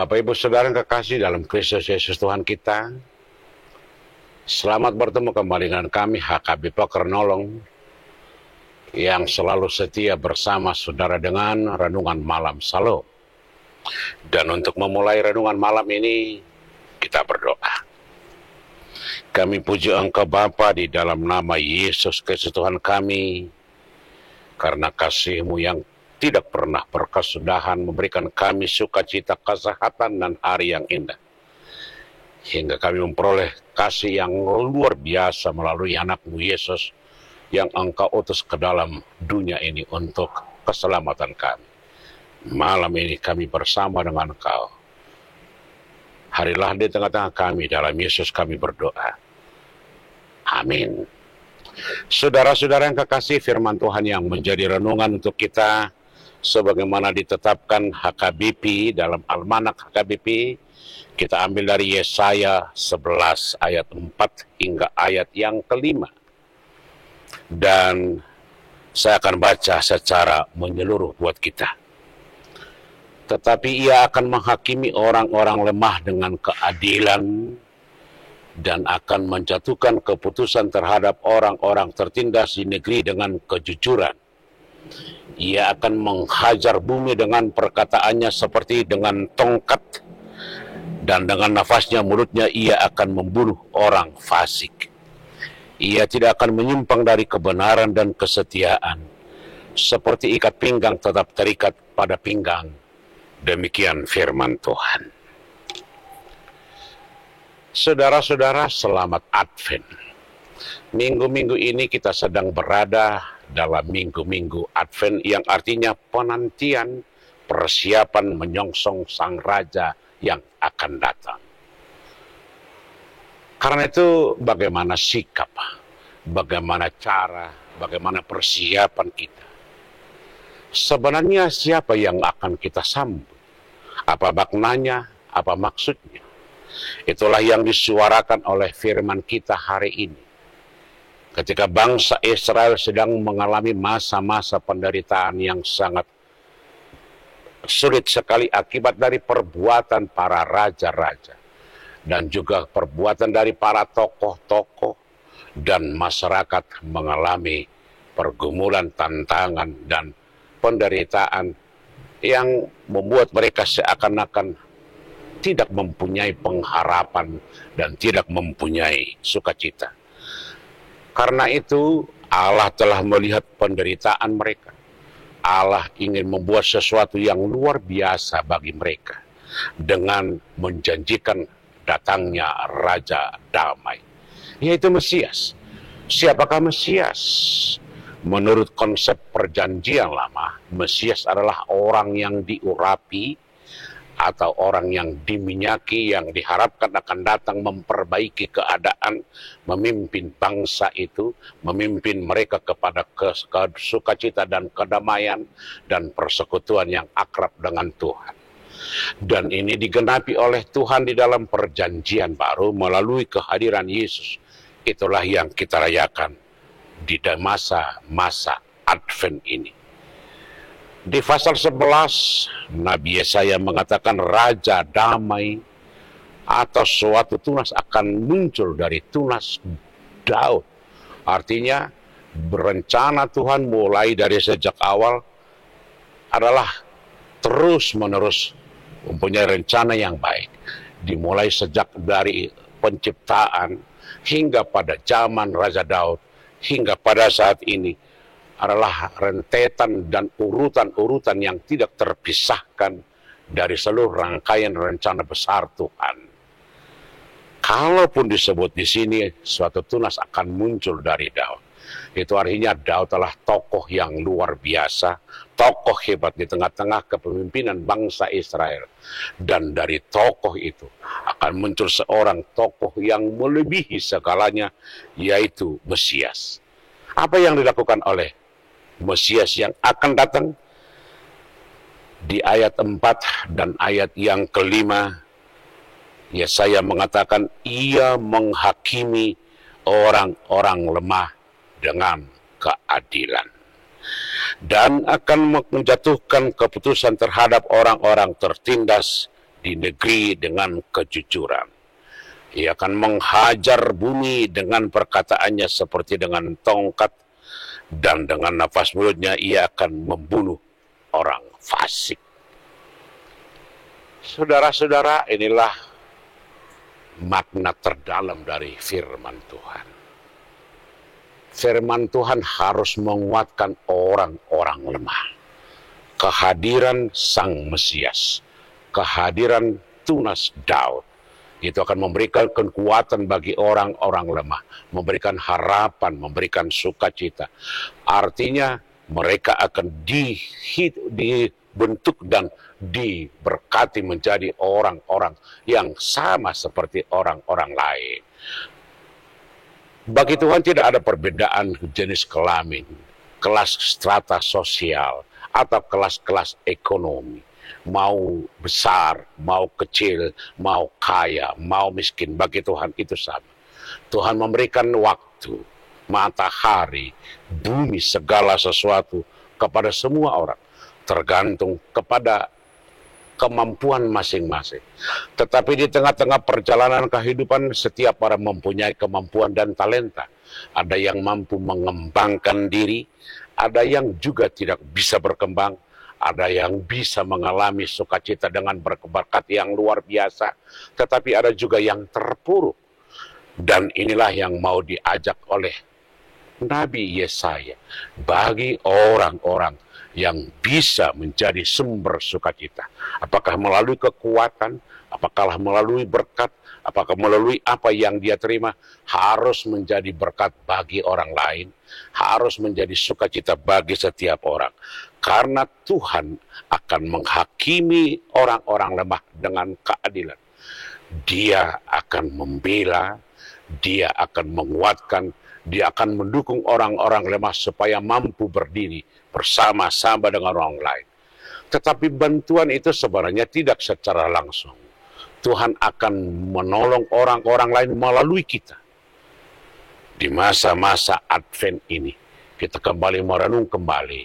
Bapak Ibu Saudara yang kekasih dalam Kristus Yesus Tuhan kita, selamat bertemu kembali dengan kami HKB Pekernolong yang selalu setia bersama saudara dengan Renungan Malam Shalom. Dan untuk memulai Renungan Malam ini, kita berdoa. Kami puji Engkau Bapa di dalam nama Yesus Kristus Tuhan kami, karena kasih-Mu yang tidak pernah berkesudahan memberikan kami sukacita, kesehatan, dan hari yang indah. Hingga kami memperoleh kasih yang luar biasa melalui anak-Mu Yesus yang Engkau utus ke dalam dunia ini untuk keselamatan kami. Malam ini kami bersama dengan Engkau. Harilah di tengah-tengah kami, dalam Yesus kami berdoa. Amin. Saudara-saudara yang kekasih, firman Tuhan yang menjadi renungan untuk kita sebagaimana ditetapkan HKBP dalam Almanak HKBP, kita ambil dari Yesaya 11 ayat 4 hingga ayat yang kelima. Dan saya akan baca secara menyeluruh buat kita. Tetapi ia akan menghakimi orang-orang lemah dengan keadilan dan akan menjatuhkan keputusan terhadap orang-orang tertindas di negeri dengan kejujuran. Ia akan menghajar bumi dengan perkataannya seperti dengan tongkat, dan dengan nafasnya mulutnya ia akan membunuh orang fasik. Ia tidak akan menyimpang dari kebenaran dan kesetiaan, seperti ikat pinggang tetap terikat pada pinggang. Demikian firman Tuhan. Saudara-saudara, selamat Advent. Minggu-minggu ini kita sedang berada dalam minggu-minggu Advent yang artinya penantian, persiapan menyongsong Sang Raja yang akan datang. Karena itu bagaimana sikap, bagaimana cara, bagaimana persiapan kita. Sebenarnya siapa yang akan kita sambut? Apa maknanya, apa maksudnya? Itulah yang disuarakan oleh firman kita hari ini. Ketika bangsa Israel sedang mengalami masa-masa penderitaan yang sangat sulit sekali akibat dari perbuatan para raja-raja dan juga perbuatan dari para tokoh-tokoh, dan masyarakat mengalami pergumulan, tantangan, dan penderitaan yang membuat mereka seakan-akan tidak mempunyai pengharapan dan tidak mempunyai sukacita. Karena itu Allah telah melihat penderitaan mereka. Allah ingin membuat sesuatu yang luar biasa bagi mereka dengan menjanjikan datangnya Raja Damai, yaitu Mesias. Siapakah Mesias? Menurut konsep perjanjian lama, Mesias adalah orang yang diurapi atau orang yang diminyaki, yang diharapkan akan datang memperbaiki keadaan, memimpin bangsa itu, memimpin mereka kepada sukacita dan kedamaian dan persekutuan yang akrab dengan Tuhan. Dan ini digenapi oleh Tuhan di dalam perjanjian baru melalui kehadiran Yesus. Itulah yang kita rayakan di masa Advent ini. Di pasal 11, Nabi Yesaya mengatakan Raja Damai atau suatu tunas akan muncul dari tunas Daud. Artinya, berencana Tuhan mulai dari sejak awal adalah terus-menerus mempunyai rencana yang baik. Dimulai sejak dari penciptaan hingga pada zaman Raja Daud, hingga pada saat ini, adalah rentetan dan urutan-urutan yang tidak terpisahkan dari seluruh rangkaian rencana besar Tuhan. Kalaupun disebut di sini suatu tunas akan muncul dari Daud, itu artinya Daud adalah tokoh yang luar biasa, tokoh hebat di tengah-tengah kepemimpinan bangsa Israel. Dan dari tokoh itu akan muncul seorang tokoh yang melebihi segalanya, yaitu Mesias. Apa yang dilakukan oleh Mesias yang akan datang? Di ayat 4 dan ayat yang kelima, Yesaya mengatakan ia menghakimi orang-orang lemah dengan keadilan. dan akan menjatuhkan keputusan terhadap orang-orang tertindas di negeri dengan kejujuran. Ia akan menghajar bumi dengan perkataannya seperti dengan tongkat, dan dengan nafas mulutnya ia akan membunuh orang fasik. Saudara-saudara, inilah makna terdalam dari firman Tuhan. Firman Tuhan harus menguatkan orang-orang lemah. Kehadiran Sang Mesias, kehadiran Tunas Daud, itu akan memberikan kekuatan bagi orang-orang lemah, memberikan harapan, memberikan sukacita. Artinya mereka akan dibentuk dan diberkati menjadi orang-orang yang sama seperti orang-orang lain. Bagi Tuhan tidak ada perbedaan jenis kelamin, kelas strata sosial, atau kelas-kelas ekonomi. Mau besar, mau kecil, mau kaya, mau miskin, bagi Tuhan itu sama. Tuhan memberikan waktu, matahari, bumi, segala sesuatu kepada semua orang, tergantung kepada kemampuan masing-masing. Tetapi di tengah-tengah perjalanan kehidupan, setiap orang mempunyai kemampuan dan talenta. Ada yang mampu mengembangkan diri, ada yang juga tidak bisa berkembang, ada yang bisa mengalami sukacita dengan berbakat yang luar biasa, tetapi ada juga yang terpuruk. Dan inilah yang mau diajak oleh Nabi Yesaya bagi orang-orang yang bisa menjadi sumber sukacita. Apakah melalui kekuatan, apakah melalui berkat, apakah melalui apa yang dia terima, harus menjadi berkat bagi orang lain, harus menjadi sukacita bagi setiap orang. Karena Tuhan akan menghakimi orang-orang lemah dengan keadilan. Dia akan membela, dia akan menguatkan, dia akan mendukung orang-orang lemah supaya mampu berdiri bersama-sama dengan orang lain. Tetapi bantuan itu sebenarnya tidak secara langsung. Tuhan akan menolong orang-orang lain melalui kita. Di masa-masa Advent ini, kita kembali merenung kembali,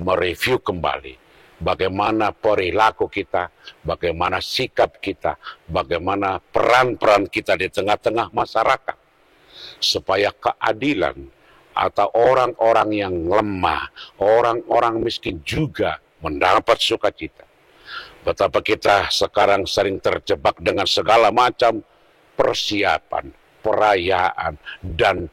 mereview kembali, bagaimana perilaku kita, bagaimana sikap kita, bagaimana peran-peran kita di tengah-tengah masyarakat. Supaya keadilan atau orang-orang yang lemah, orang-orang miskin juga mendapat sukacita. Betapa kita sekarang sering terjebak dengan segala macam persiapan, perayaan, dan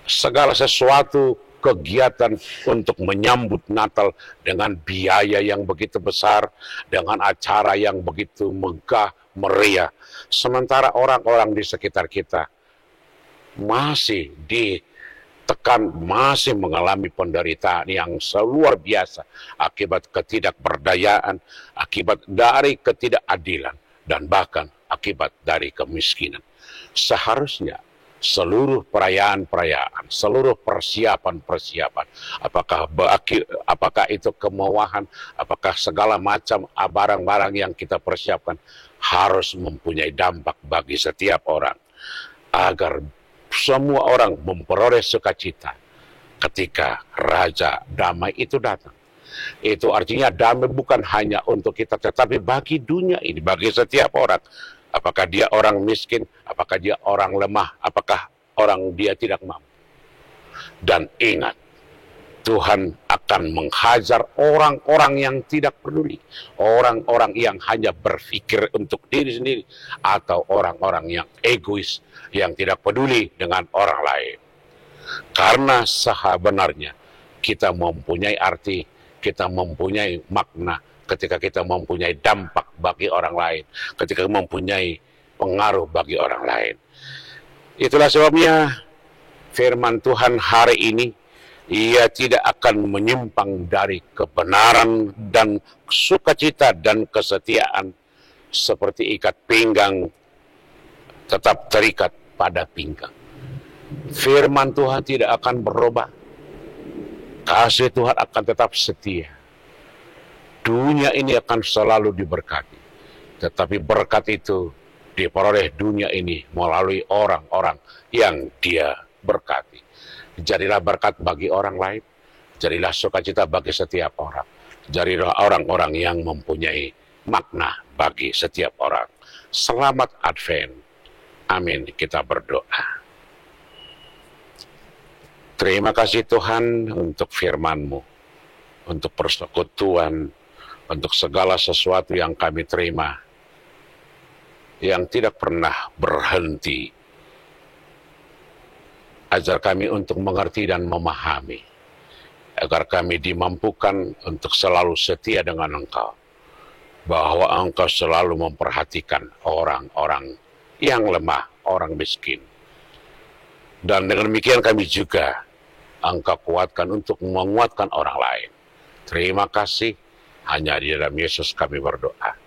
segala sesuatu kegiatan untuk menyambut Natal dengan biaya yang begitu besar, dengan acara yang begitu megah, meriah. Sementara orang-orang di sekitar kita masih ditekan, masih mengalami penderitaan yang luar biasa akibat ketidakberdayaan, akibat dari ketidakadilan, dan bahkan akibat dari kemiskinan. Seharusnya seluruh perayaan-perayaan, seluruh persiapan-persiapan, apakah itu kemewahan, apakah segala macam barang-barang yang kita persiapkan, harus mempunyai dampak bagi setiap orang, agar semua orang memperoleh sukacita ketika Raja Damai itu datang. Itu artinya damai bukan hanya untuk kita, tetapi bagi dunia ini, bagi setiap orang. Apakah dia orang miskin, apakah dia orang lemah, apakah orang dia tidak mampu. Dan ingat, Tuhan akan menghajar orang-orang yang tidak peduli, orang-orang yang hanya berpikir untuk diri sendiri, atau orang-orang yang egois, yang tidak peduli dengan orang lain. Karena sebenarnya kita mempunyai arti, kita mempunyai makna, ketika kita mempunyai dampak bagi orang lain, ketika mempunyai pengaruh bagi orang lain. Itulah sebabnya firman Tuhan hari ini, ia tidak akan menyimpang dari kebenaran dan sukacita dan kesetiaan, seperti ikat pinggang tetap terikat pada pinggang. Firman Tuhan tidak akan berubah. Kasih Tuhan akan tetap setia. Dunia ini akan selalu diberkati. Tetapi berkat itu diperoleh dunia ini melalui orang-orang yang dia berkati. Jadilah berkat bagi orang lain, jadilah sukacita bagi setiap orang, jadilah orang-orang yang mempunyai makna bagi setiap orang. Selamat Advent. Amin. Kita berdoa. Terima kasih Tuhan untuk firman-Mu, untuk persekutuan, untuk segala sesuatu yang kami terima, yang tidak pernah berhenti. Ajar kami untuk mengerti dan memahami, agar kami dimampukan untuk selalu setia dengan Engkau, bahwa Engkau selalu memperhatikan orang-orang yang lemah, orang miskin. Dan dengan demikian kami juga Engkau kuatkan untuk menguatkan orang lain. Terima kasih, hanya di dalam Yesus kami berdoa.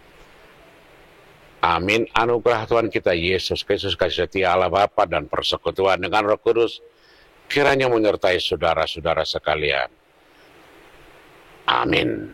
Amin. Anugerah Tuhan kita Yesus Kristus, kasih setia Allah Bapa dan persekutuan dengan Roh Kudus kiranya menyertai saudara-saudara sekalian. Amin.